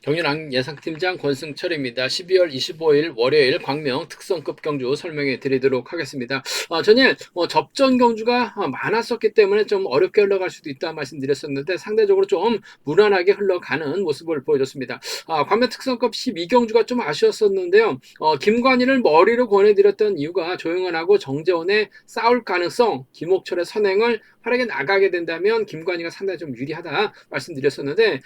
경륜왕 예상팀장 권승철입니다. 12월 25일 월요일 광명 특성급 경주 설명해 드리도록 하겠습니다. 전일 접전 경주가 많았었기 때문에 좀 어렵게 흘러갈 수도 있다 말씀드렸었는데 상대적으로 좀 무난하게 흘러가는 모습을 보여줬습니다. 광명 특성급 12경주가 좀 아쉬웠었는데요. 김관희를 머리로 권해드렸던 이유가 조용현하고 정재원의 싸울 가능성, 김옥철의 선행을 활약에 나가게 된다면 김관희가 상당히 좀 유리하다 말씀드렸었는데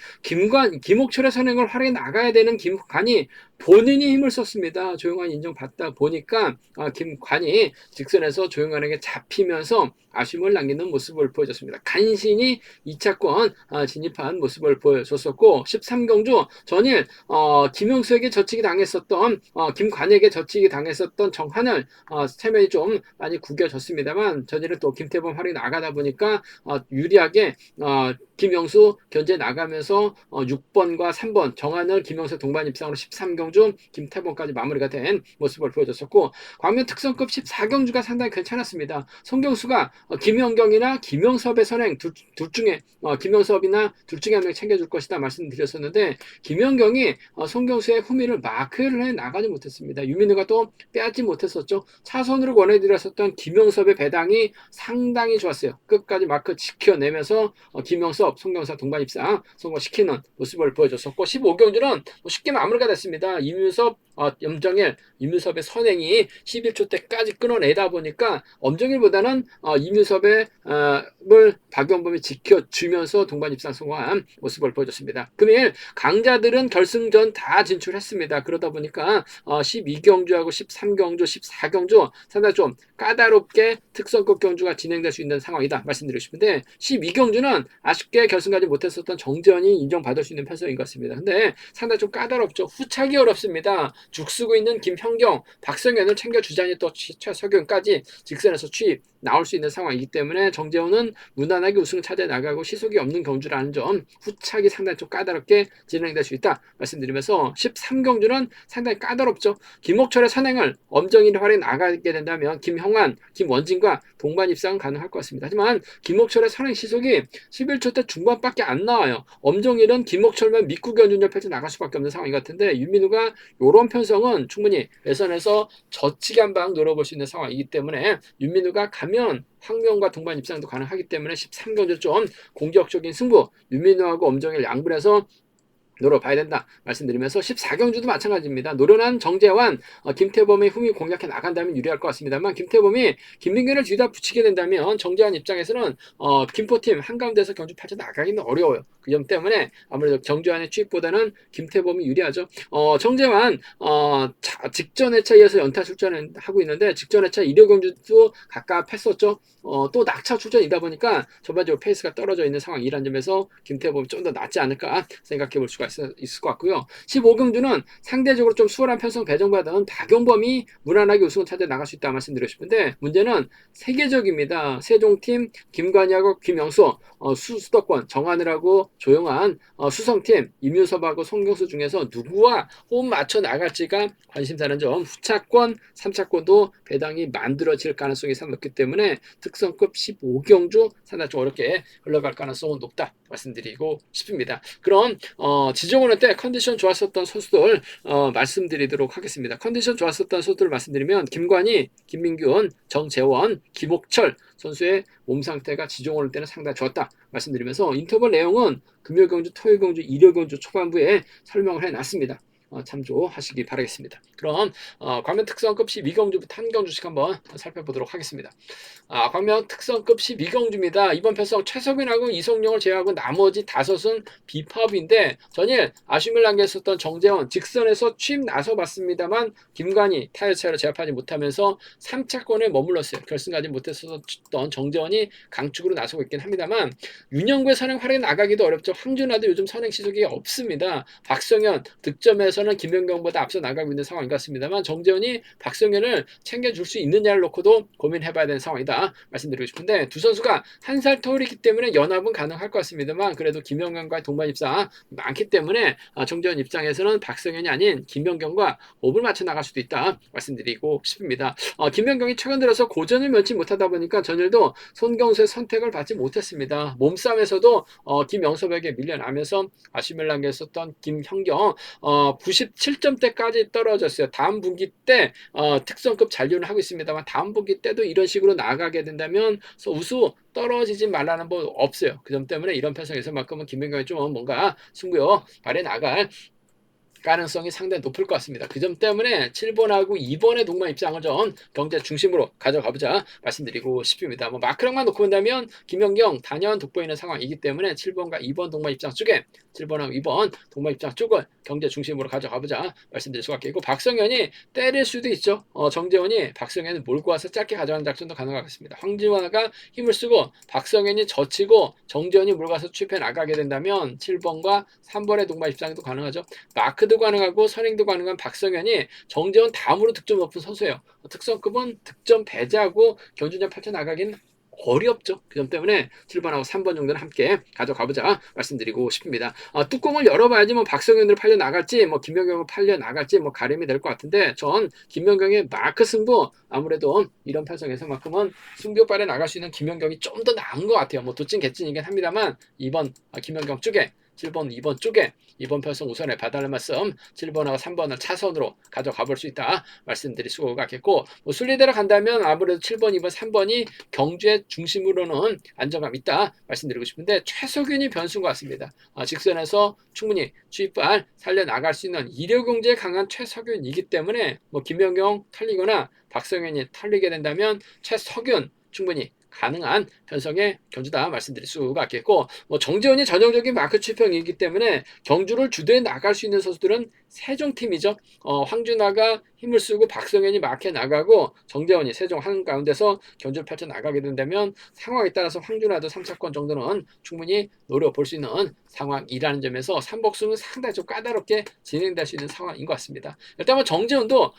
김옥철의 선행을 활용해 나가야 되는 김관이 본인이 힘을 썼습니다. 조용한 인정받다 보니까 김관이 직선에서 조용한에게 잡히면서 아쉬움을 남기는 모습을 보여줬습니다. 간신히 2차권 진입한 모습을 보여줬었고 13경주 전일 김영수에게 저치기 당했었던 김관에게 저치기 당했었던 정한을 체면이 좀 많이 구겨졌습니다만 전일은 또 김태범 활용이 나가다 보니까 유리하게 김영수 견제 나가면서 6번과 3번 정한을 김영수 동반 입상으로 13경주 김태범까지 마무리가 된 모습을 보여줬었고 광면 특성급 14경주가 상당히 괜찮았습니다. 송경수가 김영경이나 김영섭의 선행 둘 중에 김영섭이나 둘 중에 한 명 챙겨줄 것이다 말씀드렸었는데 김영경이 송경수의 후미를 마크를 해 나가지 못했습니다. 유민우가 또 빼앗지 못했었죠. 차선으로 권해드렸었던 김영섭의 배당이 상당히 좋았어요. 끝까지 마크 지켜내면서 김영섭 송경사 동반 입상 성공시키는 모습을 보여줬었고 15경주는 쉽게 마무리가 됐습니다. 이민섭 염정일, 이민섭의 선행이 11초 때까지 끊어내다 보니까 엄정일보다는 이민섭의 박연범이 지켜주면서 동반 입상 성공한 모습을 보여줬습니다. 금일 강자들은 결승전 다 진출했습니다. 그러다 보니까 12경주하고 13경주, 14경주 상당히 좀 까다롭게 특성급 경주가 진행될 수 있는 상황이다 말씀드리고 싶은데 12경주는 아쉽게 결승 가지 못했었던 정재현이 인정받을 수 있는 편성인 것 같습니다. 근데 상당히 좀 까다롭죠. 후차기 어렵습니다. 죽쓰고 있는 김형경, 박성현을 챙겨주자니 또 최석윤까지 직선에서 취입 나올 수 있는 상황이기 때문에 정재훈은 무난하게 우승을 차지해 나가고 시속이 없는 경주라는 점 후차기 상당히 좀 까다롭게 진행될 수 있다 말씀드리면서 13경주는 상당히 까다롭죠. 김옥철의 선행을 엄정일이 활용해 나가게 된다면 김형환, 김원진과 동반 입상은 가능할 것 같습니다. 하지만 김옥철의 선행 시속이 11초 대 중반밖에 안 나와요. 엄정일은 김옥철만 믿고 견준전 펼쳐 나갈 수밖에 없는 상황인 것 같은데 윤민우가 이런 편성은 충분히 예선에서 젖히기 한 방 노려볼 수 있는 상황이기 때문에 윤민우가 가면 황명과 동반 입상도 가능하기 때문에 13경주 좀 공격적인 승부 윤민우하고 엄정일 양분해서 노려봐야 된다 말씀드리면서 14경주도 마찬가지입니다. 노련한 정재환, 김태범의 흠이 공략해 나간다면 유리할 것 같습니다만 김태범이 김민규를 뒤다 붙이게 된다면 정재환 입장에서는 김포팀 한가운데서 경주 펼쳐 나가기는 어려워요. 그 점 때문에 아무래도 정재환의 취입보다는 김태범이 유리하죠. 정재환 직전 회차에 서 연타 출전을 하고 있는데 직전 회차 1호 경주도 가깝 했었죠. 또 낙차 출전이다 보니까 전반적으로 페이스가 떨어져 있는 상황이라는 점에서 김태범이 좀 더 낫지 않을까 생각해 볼 수가 있을 것 같고요. 15경주는 상대적으로 좀 수월한 편성 배정받은 박용범이 무난하게 우승을 찾아 나갈 수 있다 말씀드리고 싶은데 문제는 세계적입니다. 세종팀 김관희하고 김영수 수도권 정하늘하고 조용한 수성팀 임윤섭하고 송경수 중에서 누구와 호흡 맞춰 나갈지가 관심사는 점 후차권 3차권도 배당이 만들어질 가능성이 상당히 높기 때문에 특성급 15경주 상당히 좀 어렵게 흘러갈 가능성은 높다 말씀드리고 싶습니다. 그럼 지정원회 때 컨디션 좋았었던 선수들 말씀드리도록 하겠습니다. 컨디션 좋았었던 선수들 말씀드리면 김관희, 김민균, 정재원, 김옥철 선수의 몸 상태가 지정원회 때는 상당히 좋았다 말씀드리면서 인터벌 내용은 금요경주, 토요경주, 일요경주 초반부에 설명을 해놨습니다. 참조하시기 바라겠습니다. 그럼 광면 특성급 12경주부터 한 경주씩 한번 살펴보도록 하겠습니다. 광면 특성급 12경주입니다. 이번 편성 최석윤하고 이성용을 제외하고 나머지 5은 비파업인데 전일 아쉬움을 남겼었던 정재원 직선에서 취임 나서봤습니다만 김관희 타이어 차이로 제압하지 못하면서 3차권에 머물렀어요. 결승 가지 못했었던 정재원이 강축으로 나서고 있긴 합니다만 윤영구의 선행 활약에 나가기도 어렵죠. 황준하도 요즘 선행 시속이 없습니다. 박성현 득점에서 쪽에서는 김연경보다 앞서 나가고 있는 상황인 것 같습니다만 정재훈이 박성현을 챙겨줄 수 있느냐를 놓고도 고민해봐야 되는 상황이다 말씀드리고 싶은데 두 선수가 한 살 터울이기 때문에 연합은 가능할 것 같습니다만 그래도 김연경과의 동반 입상 많기 때문에 정재훈 입장에서는 박성현이 아닌 김연경과 호흡을 맞춰 나갈 수도 있다 말씀드리고 싶습니다. 김연경이 최근 들어서 고전을 면치 못하다 보니까 전일도 손경수의 선택을 받지 못했습니다. 몸싸움에서도 김영섭에게 밀려나면서 아시멜랑에 있었던 김현경 97점대까지 떨어졌어요. 다음 분기 때 특성급 잔류를 하고 있습니다만 다음 분기 때도 이런 식으로 나가게 된다면 우수 떨어지지 말라는 법 없어요. 그 점 때문에 이런 편성에서만큼은 김연경이 좀 뭔가 승부욕 발휘 나갈 가능성이 상당히 높을 것 같습니다. 그 점 때문에 7번하고 2번의 동반 입장을 좀 경제 중심으로 가져가보자 말씀드리고 싶습니다. 마크랑만 놓고 본다면 김연경 단연 돋보이는 상황이기 때문에 7번과 2번 동반 입장 쪽에 7번하고 2번 동반 입장 쪽을 경제 중심으로 가져가보자 말씀드릴 수가 있고 박성현이 때릴 수도 있죠. 정재원이 박성현을 몰고 와서 짧게 가져가는 작전도 가능하겠습니다. 황지환가 힘을 쓰고 박성현이 젖히고 정재원이 몰고 와서 취입해 나가게 된다면 7번과 3번의 동반 입장도 가능하죠. 마크도 가능하고 선행도 가능한 박성현이 정재원 다음으로 득점 높은 선수예요. 특성급은 득점 배제하고 경주전 펼쳐나가긴 어렵죠. 그 점 때문에 7번하고 3번 정도는 함께 가져가보자 말씀드리고 싶습니다. 뚜껑을 열어봐야지 박성현으로 팔려 나갈지 김연경으로 팔려 나갈지 가림이 될 것 같은데 전 김연경의 마크 승부 아무래도 이런 편성에서만큼은 승부발에 나갈 수 있는 김연경이 좀 더 나은 것 같아요. 도찐 개찐이긴 합니다만 2번 김연경 쪽에 7번, 2번 쪽에 2번 편성 우선에 봐달라는 말씀 7번하고 3번을 차선으로 가져가 볼 수 있다 말씀드릴 수가 있겠고 순리대로 간다면 아무래도 7번, 2번, 3번이 경주의 중심으로는 안정감 있다 말씀드리고 싶은데 최석윤이 변수인 것 같습니다. 직선에서 충분히 추입발 살려나갈 수 있는 이력경제에 강한 최석윤이기 때문에 김연경 털리거나 박성현이 털리게 된다면 최석윤 충분히 가능한 편성의 경주다 말씀드릴 수가 있겠고 정재훈이 전형적인 마크 출평이기 때문에 경주를 주도해 나갈 수 있는 선수들은 세종팀이죠. 황준하가 힘을 쓰고 박성현이 마크에 나가고 정재훈이 세종 한 가운데서 경주를 펼쳐 나가게 된다면 상황에 따라서 황준하도 3차권 정도는 충분히 노려볼 수 있는 상황이라는 점에서 삼복승은 상당히 좀 까다롭게 진행될 수 있는 상황인 것 같습니다. 일단 정재훈도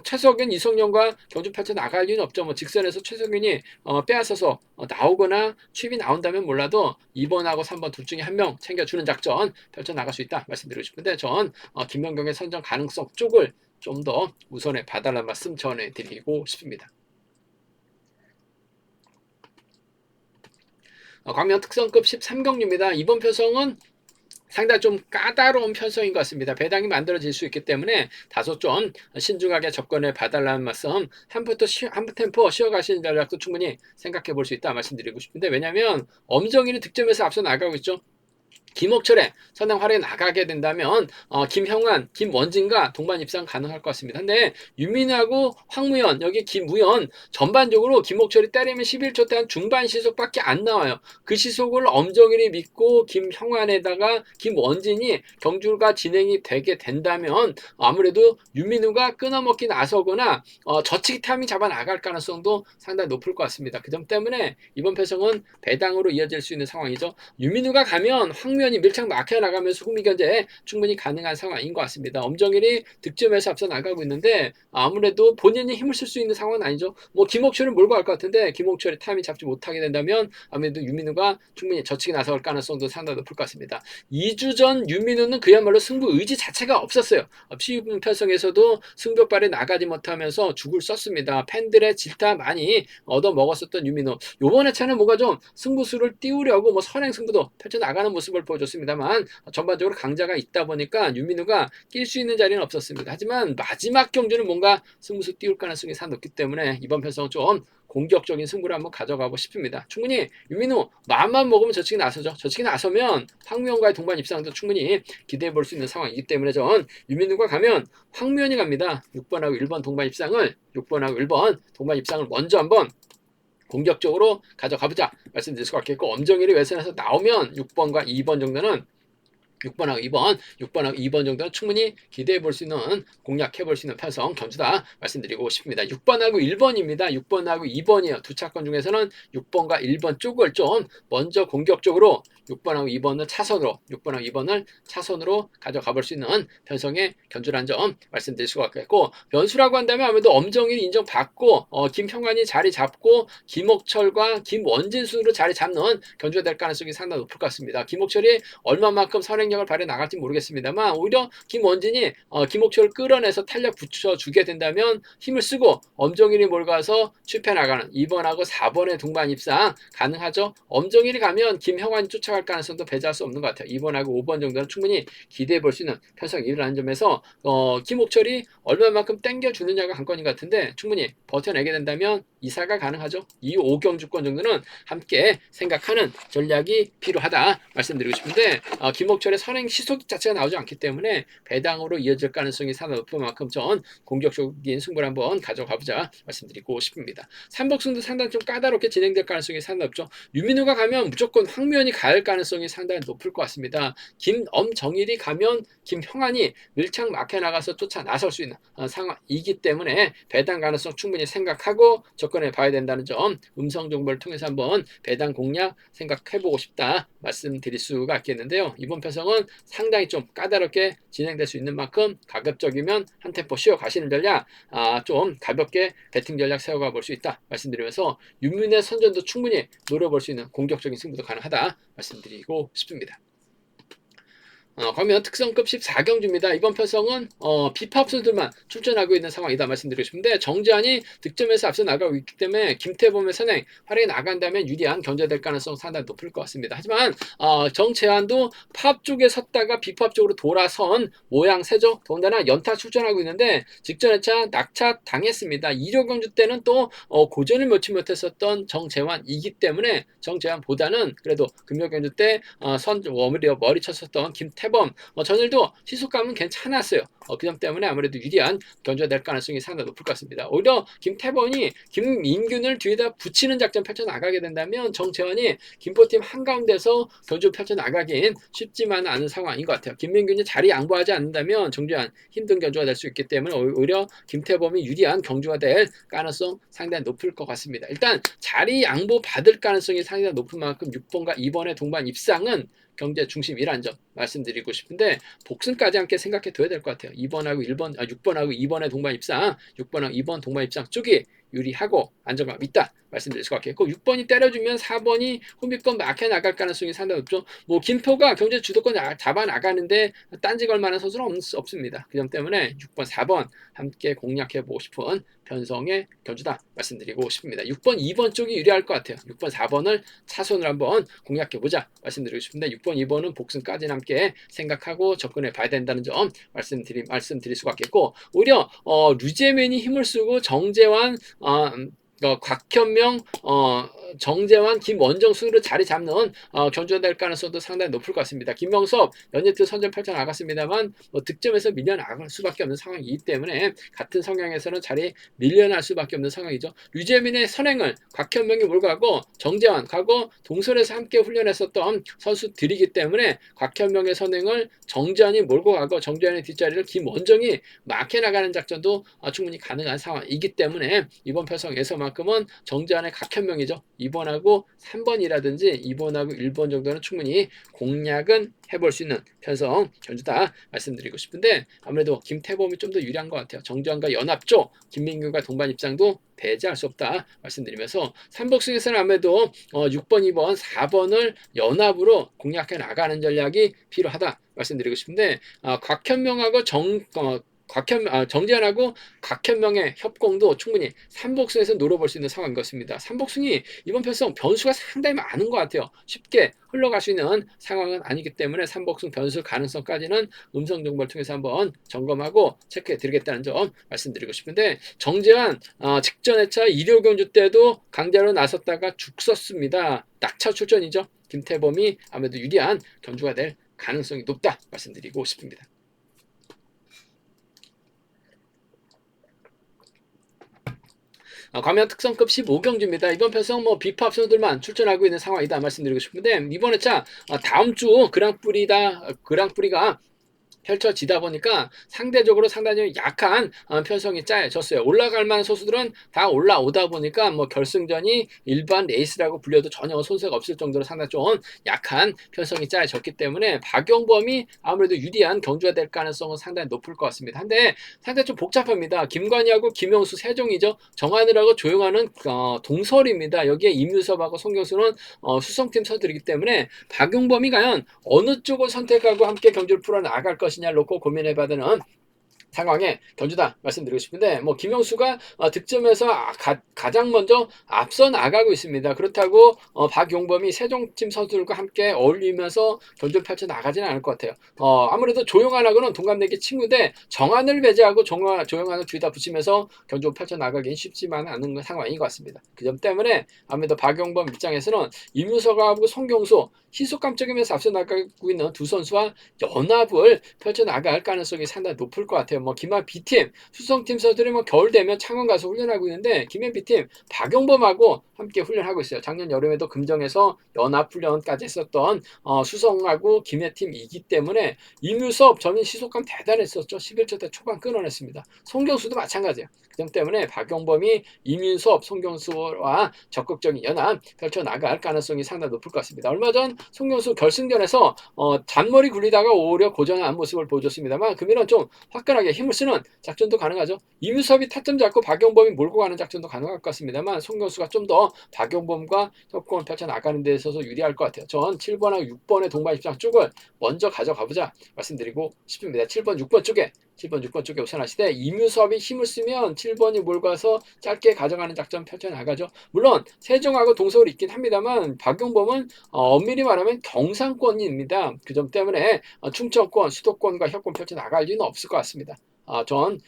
최석윤, 이성용과 경주 펼쳐 나갈 이유는 없죠. 직선에서 최석윤이 빼앗아서 나오거나 취입이 나온다면 몰라도 2번하고 3번 둘 중에 한 명 챙겨주는 작전 펼쳐나갈 수 있다 말씀드리고 싶은데 전 김연경의 선정 가능성 쪽을 좀 더 우선에 봐달라는 말씀 전해드리고 싶습니다. 광명 특성급 13경주입니다. 이번 편성은 상당히 좀 까다로운 편성인 것 같습니다. 배당이 만들어질 수 있기 때문에 다소 좀 신중하게 접근해 봐달라는 말씀 한 템포 쉬어가시는 전략도 충분히 생각해 볼 수 있다 말씀드리고 싶은데 왜냐하면 엄정일이 득점에서 앞서 나가고 있죠. 김옥철의 선행 활약에 나가게 된다면 김형환, 김원진과 동반 입상 가능할 것 같습니다. 근데 윤민하고 황무현, 여기 김무현 전반적으로 김옥철이 때리면 11초 대 한 중반 시속밖에 안 나와요. 그 시속을 엄정일이 믿고 김형환에다가 김원진이 경주가 진행이 되게 된다면 아무래도 윤민우가 끊어먹기 나서거나 저치기 타이밍 잡아 나갈 가능성도 상당히 높을 것 같습니다. 그 점 때문에 이번 편성은 배당으로 이어질 수 있는 상황이죠. 윤민우가 가면 황무현이 밀착 막혀 나가면서 후미 견제 충분히 가능한 상황인 것 같습니다. 엄정일이 득점에서 앞서 나가고 있는데 아무래도 본인이 힘을 쓸 수 있는 상황은 아니죠. 김옥철을 몰고 갈 것 같은데 김옥철이 타이밍 잡지 못하게 된다면 아무래도 윤민우가 충분히 저치기 나설 가능성도 상당히 높을 것 같습니다. 2주 전 윤민우는 그야말로 승부 의지 자체가 없었어요. 피부 편성에서도 승벽발에 나가지 못하면서 죽을 썼습니다. 팬들의 질타 많이 얻어먹었었던 윤민우. 요번에 차는 뭔가 좀 승부수를 띄우려고 선행 승부도 펼쳐나가는 모습을 보여줬습니다만 전반적으로 강자가 있다 보니까 윤민우가 낄 수 있는 자리는 없었습니다. 하지만 마지막 경주는 뭔가 승부수 띄울 가능성이 상당히 높기 때문에 이번 편성은 좀 공격적인 승부를 한번 가져가고 싶습니다. 충분히 윤민우 마음만 먹으면 저치기 나서죠. 저치기 나서면 황무현과의 동반 입상도 충분히 기대해 볼 수 있는 상황이기 때문에 전 윤민우가 가면 황무현이 갑니다. 6번하고 1번 동반 입상을 6번하고 1번 동반 입상을 먼저 한번 공격적으로 가져가보자 말씀드릴 수가 있겠고 엄정일이 외선에서 나오면 6번과 2번 정도는 6번하고 2번 정도는 충분히 기대해 볼 수 있는 공략해 볼 수 있는 편성 경주다 말씀드리고 싶습니다. 6번하고 1번입니다. 6번하고 2번이요. 두 차권 중에서는 6번과 1번 쪽을 좀 먼저 공격적으로 6번하고 2번을 차선으로 6번하고 2번을 차선으로 가져가 볼 수 있는 편성의 견주라는 점 말씀드릴 수가 있겠고, 변수라고 한다면 아무래도 엄정일이 인정받고 김형환이 자리 잡고 김옥철과 김원진수로 자리 잡는 견주가 될 가능성이 상당히 높을 것 같습니다. 김옥철이 얼마만큼 선행력을 발휘해 나갈지 모르겠습니다만, 오히려 김원진이 김옥철을 끌어내서 탄력 붙여주게 된다면 힘을 쓰고 엄정일이 몰가서 출패 나가는 2번하고 4번의 동반 입상 가능하죠. 엄정일이 가면 김형환이 쫓아갈 가능성도 배제할 수 없는 것 같아요. 2번하고 5번 정도는 충분히 기대해 볼 수 있는 편성이라는 점에서 김옥철이 얼마만큼 땡겨주느냐가 관건인 것 같은데, 충분히 버텨내게 된다면 이사가 가능하죠. 2, 5경주권 정도는 함께 생각하는 전략이 필요하다 말씀드리고 싶은데, 김옥철의 선행 시속 자체가 나오지 않기 때문에 배당으로 이어질 가능성이 상당히 높은 만큼 전 공격적인 승부를 한번 가져가 보자 말씀드리고 싶습니다. 삼복승도 상당히 좀 까다롭게 진행될 가능성이 상당히 높죠. 유민우가 가면 무조건 황면이 갈 가능성이 상당히 높을 것 같습니다. 김엄정일이 가면 김형환이 밀착 막혀 나가서 쫓아 나설 수 있는 상황이기 때문에 배당 가능성 충분히 생각하고 접근해 봐야 된다는 점, 음성 정보를 통해서 한번 배당 공략 생각해보고 싶다 말씀드릴 수가 있겠는데요. 이번 편성은 상당히 좀 까다롭게 진행될 수 있는 만큼 가급적이면 한 템포 쉬어 가시는 전략, 좀 가볍게 배팅 전략 세워가 볼 수 있다 말씀드리면서, 윤민의 선전도 충분히 노려볼 수 있는 공격적인 승부도 가능하다 말씀드리고 싶습니다. 그러면 특성급 14경주입니다. 이번 편성은 비팝 선수들만 출전하고 있는 상황이다 말씀드리고 싶은데, 정재환이 득점에서 앞서 나가고 있기 때문에 김태범의 선행 활약이 나간다면 유리한 견제될 가능성 상당히 높을 것 같습니다. 하지만 정재환도 팝 쪽에 섰다가 비팝 쪽으로 돌아선 모양새죠. 더군다나 연타 출전하고 있는데 직전회차 낙차 당했습니다. 2조 경주 때는 또 고전을 놓지 못했었던 정재환이기 때문에 정재환보다는 그래도 금요경주 때 오히려 머리 쳤었던 김태범 전일도 시속감은 괜찮았어요. 그 점 때문에 아무래도 유리한 견주가 될 가능성이 상당히 높을 것 같습니다. 오히려 김태범이 김민균을 뒤에다 붙이는 작전 펼쳐나가게 된다면 정재환이 김포팀 한가운데서 견주 펼쳐나가긴 쉽지만 않은 상황인 것 같아요. 김민균이 자리 양보하지 않는다면 정재환 힘든 견주가 될 수 있기 때문에 오히려 김태범이 유리한 경주가 될 가능성 상당히 높을 것 같습니다. 일단 자리 양보 받을 가능성이 상당히 높은 만큼 6번과 2번의 동반 입상은 경제 중심이라는 점 말씀드리고 싶은데, 복승까지 함께 생각해 둬야 될 것 같아요. 6번하고 2번의 동반 입상, 6번하고 2번 동반 입상 쪽이 유리하고 안정감 있다 말씀드릴 수가 있겠고, 6번이 때려주면 4번이 후미권 막혀 나갈 가능성이 상당히 높죠. 김포가 경제 주도권 잡아 나가는데 딴지 걸 만한 선수는 없습니다. 그 점 때문에 6번, 4번 함께 공략해 보고 싶은 편성의 견주다 말씀드리고 싶습니다. 6번, 2번 쪽이 유리할 것 같아요. 6번, 4번을 차선으로 한번 공략해 보자 말씀드리고 싶은데, 6번, 2번은 복승까지 함께 생각하고 접근해 봐야 된다는 점 말씀드릴 수가 있겠고, 오히려 류재민이 힘을 쓰고 정재환, 곽현명, 정재환, 김원정 순으로 자리 잡는 견주가 될 가능성도 상당히 높을 것 같습니다. 김명섭 연예트 선전 펼쳐 나갔습니다만 득점에서 밀려나갈 수밖에 없는 상황이기 때문에 같은 성향에서는 자리 밀려날 수밖에 없는 상황이죠. 류재민의 선행을 곽현명이 몰고 가고 정재환 가고 동설에서 함께 훈련했었던 선수들이기 때문에 곽현명의 선행을 정재환이 몰고 가고 정재환의 뒷자리를 김원정이 막혀 나가는 작전도 충분히 가능한 상황이기 때문에 이번 편성에서만큼은 정재환의 곽현명이죠. 2번하고 3번이라든지 2번하고 1번 정도는 충분히 공략은 해볼 수 있는 편성 견주다 말씀드리고 싶은데, 아무래도 김태범이 좀 더 유리한 것 같아요. 정재환과 연합조, 김민규가 동반 입장도 배제할 수 없다 말씀드리면서, 삼복승에서는 아무래도 6번, 2번, 4번을 연합으로 공략해 나가는 전략이 필요하다 말씀드리고 싶은데, 곽현명하고 정재환하고 곽현명의 협공도 충분히 삼복승에서 노려볼 수 있는 상황인 것 같습니다. 삼복승이 이번 편성 변수가 상당히 많은 것 같아요. 쉽게 흘러갈 수 있는 상황은 아니기 때문에 삼복승 변수 가능성까지는 음성 정보를 통해서 한번 점검하고 체크해 드리겠다는 점 말씀드리고 싶은데, 정재환 직전회차 1호경주 때도 강자로 나섰다가 죽었습니다. 낙차 출전이죠. 김태범이 아무래도 유리한 견주가 될 가능성이 높다 말씀드리고 싶습니다. 과면 특성급 15경주입니다. 이번 편성 비팝 선수들만 출전하고 있는 상황이다 말씀드리고 싶은데, 이번 회차 다음 주 그랑프리가 펼쳐지다 보니까 상대적으로 상당히 약한 편성이 짜여졌어요. 올라갈 만한 선수들은 다 올라오다 보니까 뭐 결승전이 일반 레이스라고 불려도 전혀 손색 없을 정도로 상당히 좀 약한 편성이 짜여졌기 때문에 박용범이 아무래도 유리한 경주가 될 가능성은 상당히 높을 것 같습니다. 근데 상당히 좀 복잡합니다. 김관희하고 김영수 세종이죠. 정하늘하고 조용하는 동설입니다. 여기에 임유섭하고 송경수는 수성팀 선수들이기 때문에 박용범이 과연 어느 쪽을 선택하고 함께 경주를 풀어나갈 것이냐를 놓고 고민해봐야 되는 상황에 견주다 말씀드리고 싶은데 뭐 김영수가 득점에서 가장 먼저 앞서 나가고 있습니다. 그렇다고 박용범이 세종팀 선수들과 함께 어울리면서 견주를 펼쳐 나가지는 않을 것 같아요. 아무래도 조용한하고는 동갑내기 친구인데 정한을 배제하고 조용한을 뒤에다 붙이면서 견주를 펼쳐 나가긴 쉽지만 않은 상황인 것 같습니다. 그 점 때문에 아무래도 박용범 입장에서는 임유석하고 송경수 희소감적이면서 앞서 나가고 있는 두 선수와 연합을 펼쳐 나갈 가능성이 상당히 높을 것 같아요. 뭐 김한 B팀 수성팀 선수들이 뭐 겨울 되면 창원 가서 훈련하고 있는데 김한 B팀 박용범하고 함께 훈련하고 있어요. 작년 여름에도 금정에서 연합 훈련까지 했었던 수성하고 김해팀이기 때문에 임유섭 전인 시속감 대단했었죠. 11초 대 초반 끊어냈습니다. 송경수도 마찬가지예요. 그 점 때문에 박용범이 임윤섭, 송경수와 적극적인 연합 펼쳐나갈 가능성이 상당히 높을 것 같습니다. 얼마 전 송경수 결승전에서 잔머리 굴리다가 오히려 고전한 모습을 보여줬습니다만 금일은 좀 화끈하게 힘을 쓰는 작전도 가능하죠. 임유섭이 타점 잡고 박용범이 몰고 가는 작전도 가능할 것 같습니다만 송경수가 좀 더 박용범과 협공을 펼쳐나가는 데 있어서 유리할 것 같아요. 전 7번하고 6번의 동반 입장 쪽을 먼저 가져가보자 말씀드리고 싶습니다. 7번, 6번 쪽에 7번, 6번 쪽에 우선하시되 임유섭이 힘을 쓰면 7번이 몰고와서 짧게 가져가는 작전 펼쳐나가죠. 물론 세종하고 동서울이 있긴 합니다만 박용범은 엄밀히 말하면 경상권입니다. 그 점 때문에 충청권, 수도권과 협권 펼쳐나갈 리는 없을 것 같습니다. 전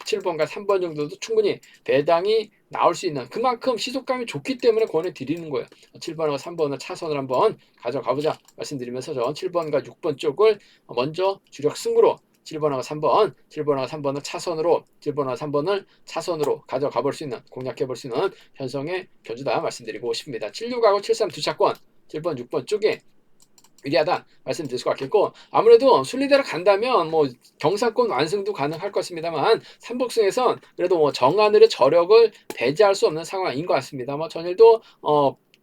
7번과 3번 정도도 충분히 배당이 나올 수 있는 그만큼 시속감이 좋기 때문에 권해드리는 거예요. 7번과 3번을 차선을 한번 가져가보자 말씀드리면서 전 7번과 6번 쪽을 먼저 주력 승부로 7번하고 3번, 7번하고 3번을 차선으로, 7번하고 3번을 차선으로 가져가 볼 수 있는, 공략해 볼 수 있는 편성의 견주다 말씀드리고 싶습니다. 76하고 73 두 차권, 7번, 6번 쪽에 유리하다 말씀드릴 수 같겠고 아무래도 순리대로 간다면 뭐 경사권 완승도 가능할 것입니다만 삼복승에선 그래도 뭐 정하늘의 저력을 배제할 수 없는 상황인 것 같습니다. 뭐 전일도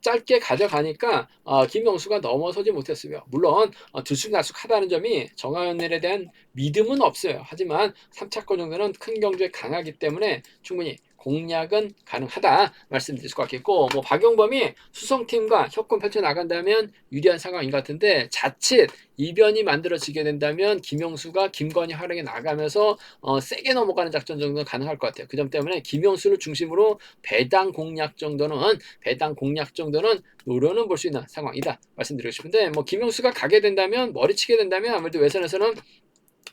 짧게 가져가니까 김영수가 넘어서지 못했으며 물론 들쑥날쑥하다는 점이 정하늘에 대한 믿음은 없어요. 하지만 3차권 정도는 큰 경주에 강하기 때문에 충분히 공략은 가능하다 말씀드릴 수 같겠고 뭐 박용범이 수성팀과 협권 펼쳐 나간다면 유리한 상황인 것 같은데 자칫 이변이 만들어지게 된다면 김용수가 김건희 활용에 나가면서 세게 넘어가는 작전 정도는 가능할 것 같아요. 그 점 때문에 김용수를 중심으로 배당 공략 정도는 노려는 볼 수 있는 상황이다 말씀드리고 싶은데 뭐 김용수가 가게 된다면 머리치게 된다면 아무래도 외선에서는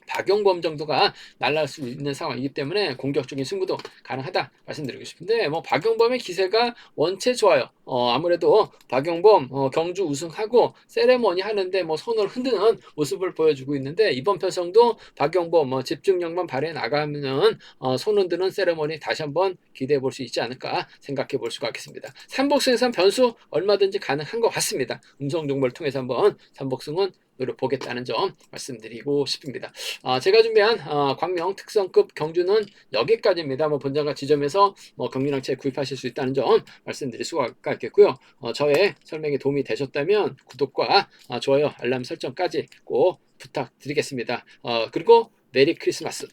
박용범 정도가 날아갈 수 있는 상황이기 때문에 공격적인 승부도 가능하다 말씀드리고 싶은데 뭐 박용범의 기세가 원체 좋아요. 아무래도 박용범 경주 우승하고 세레머니 하는데 뭐 손을 흔드는 모습을 보여주고 있는데 이번 편성도 박용범 집중력만 발휘해 나가면 손 흔드는 세레머니 다시 한번 기대해 볼 수 있지 않을까 생각해 볼 수가 있겠습니다. 삼복승에선 변수 얼마든지 가능한 것 같습니다. 음성 정보를 통해서 한번 삼복승은 노려보겠다는 점 말씀드리고 싶습니다. 제가 준비한 광명 특성급 경주는 여기까지입니다. 뭐 본장과 지점에서 경륜항체 구입하실 수 있다는 점 말씀드릴 수가 있겠고요. 저의 설명에 도움이 되셨다면 구독과 좋아요, 알람 설정까지 꼭 부탁드리겠습니다. 그리고 메리 크리스마스.